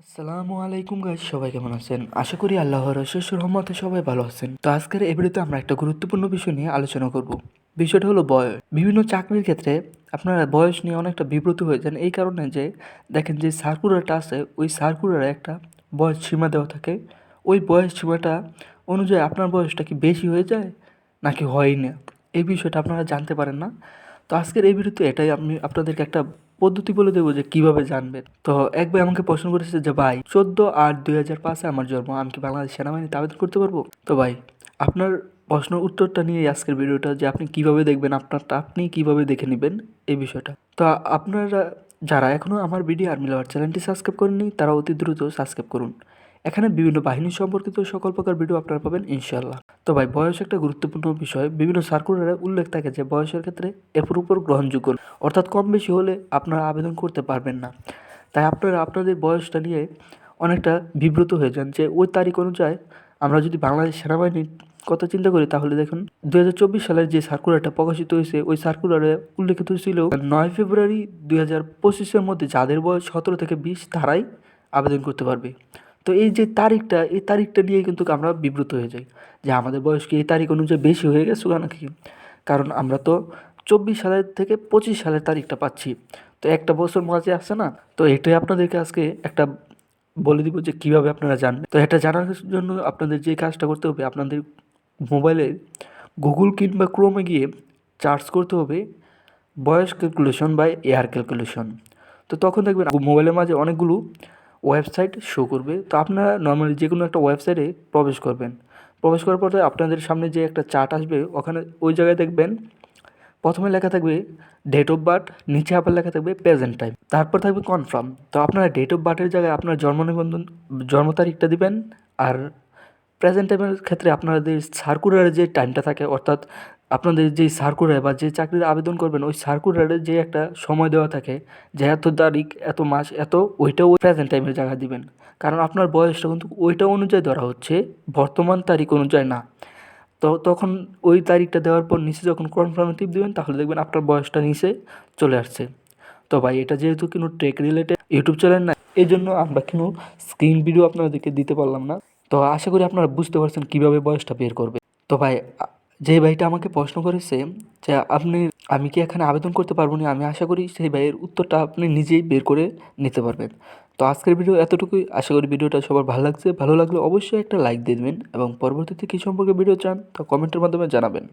আসসালামু আলাইকুম গাইস, সবাই কেমন আছেন? আশা করি আল্লাহর অশেষ রহমতে সবাই ভালো আছেন। তো আজকের এই ভিডিওতে আমরা একটা গুরুত্বপূর্ণ বিষয় নিয়ে আলোচনা করব। বিষয়টা হলো বয়স। বিভিন্ন চাকরির ক্ষেত্রে আপনারা বয়স নিয়ে অনেকটা বিব্রত হয়ে যান এই কারণে যে দেখেন যে সার্কুলারটা আছে ওই সার্কুলারে একটা বয়স সীমা দেওয়া থাকে। ওই বয়স সীমাটা অনুযায়ী আপনার বয়সটা কি বেশি হয়ে যায় নাকি হয় না, এই বিষয়টা আপনারা জানতে পারেন না। তো আজকের এই ভিডিওতে এটাই আমি আপনাদেরকে একটা পদ্ধতি বলে দেবো যে কিভাবে জানবেন। তো এক ভাই আমাকে প্রশ্ন করেছে যে ভাই 14/8/2005 আমার জন্ম, আমি কি বাংলাদেশ সেনাবাহিনীতে আবেদন করতে পারবো? তো ভাই আপনার প্রশ্নের উত্তরটা নিয়ে আজকের ভিডিওটা, যে আপনি কিভাবে দেখবেন আপনারটা আপনি কিভাবে দেখে নেবেন এই বিষয়টা। তো আপনারা যারা এখনও আমার ভিডিও আর্মি লাভার চ্যানেলটি সাবস্ক্রাইব করেননি তারা অতি দ্রুত সাবস্ক্রাইব করুন। এখানে বিভিন্ন বাহিনী সম্পর্কিত সকল প্রকার ভিডিও আপনারা পাবেন ইনশাল্লাহ। তো ভাই বয়স একটা গুরুত্বপূর্ণ বিষয়। বিভিন্ন সার্কুলারে উল্লেখ থাকে যে বয়সের ক্ষেত্রে এর উপর গ্রহণযোগ্য, অর্থাৎ কম বেশি হলে আপনারা আবেদন করতে পারবেন না। তাই আপনারা আপনাদের বয়সটা নিয়ে অনেকটা বিব্রত হয়ে যান যে ওই তারিখ অনুযায়ী আমরা যদি বাংলাদেশ সেনাবাহিনীর কথা চিন্তা করি তাহলে দেখুন 2024 সালের যে সার্কুলারটা প্রকাশিত হয়েছে ওই সার্কুলারে উল্লেখিত ছিল 9 ফেব্রুয়ারি 2025-এর মধ্যে যাদের বয়স 17 থেকে 20 তারাই আবেদন করতে পারবে। তো এই যে তারিখটা, এই তারিখটা নিয়ে কিন্তু আমরা বিব্রত হয়ে যাই যে আমাদের বয়স কি এই তারিখ অনুযায়ী বেশি হয়ে গেছে নাকি। কারণ আমরা তো 24 সালের থেকে 25 সালের তারিখটা পাচ্ছি, তো একটা বছর মাঝে আসছে না। তো এটাই আপনাদেরকে আজকে একটা বলে দিব যে কিভাবে আপনারা জানবেন। তো এটা জানার জন্য আপনাদের যে কাজটা করতে হবে, আপনাদের মোবাইলে গুগল কিংবা ক্রোমে গিয়ে সার্চ করতে হবে বয়স ক্যালকুলেশন বা এয়ার ক্যালকুলেশন। তো তখন দেখবেন মোবাইলের মাঝে অনেকগুলো ওয়েবসাইট শো করবে। তো আপনারা নর্মালি যে কোনো একটা ওয়েবসাইটে প্রবেশ করবেন। প্রবেশ করার পরে আপনাদের সামনে যে একটা চার্ট আসবে ওখানে ওই জায়গায় দেখবেন প্রথমে লেখা থাকবে ডেট অফ বার্থ, নিচে আবার লেখা থাকবে প্রেজেন্ট টাইম, তারপর থাকবে কনফার্ম। তো আপনারা ডেট অফ বার্থের জায়গায় আপনার জন্ম নিবন্ধন জন্ম তারিখটা দিবেন, আর প্রেজেন্ট টাইমের ক্ষেত্রে আপনাদের সার্কুলারের যে টাইমটা থাকে, অর্থাৎ আপনাদের যেই সার্কুলার বা যে চাকরির আবেদন করবেন ওই সার্কুলারে যে একটা সময় দেওয়া থাকে যে এত তারিখ এত মাস এত, ওইটাও ওই প্রেজেন্ট টাইমের জায়গায় দিবেন। কারণ আপনার বয়সটা কিন্তু ওইটা অনুযায়ী ধরা হচ্ছে, বর্তমান তারিখ অনুযায়ী না। তো তখন ওই তারিখটা দেওয়ার পর নিচে যখন কনফার্মে টিপ দেবেন তাহলে দেখবেন আপনার বয়সটা নিচে চলে আসছে। তো ভাই এটা যেহেতু কোনো টেক রিলেটেড ইউটিউব চ্যানেল না, এই জন্য আমরা কোনো স্ক্রিন ভিডিও আপনাদেরকে দিতে পারলাম না। তো আশা করি আপনারা বুঝতে পারছেন কীভাবে বয়সটা বের করবে। তো ভাই যে ভাইটা আমাকে প্রশ্ন করেছে যে আমি কি এখানে আবেদন করতে পারবো না, আমি আশা করি সেই ভাইয়ের উত্তরটা আপনি নিজেই বের করে নিতে পারবেন। তো আজকের ভিডিও এতটুকুই। আশা করি ভিডিওটা সবার ভালো লাগছে। ভালো লাগলে অবশ্যই একটা লাইক দিয়ে দেবেন এবং পরবর্তীতে কী সম্পর্কে ভিডিও চান তা কমেন্টের মাধ্যমে জানাবেন।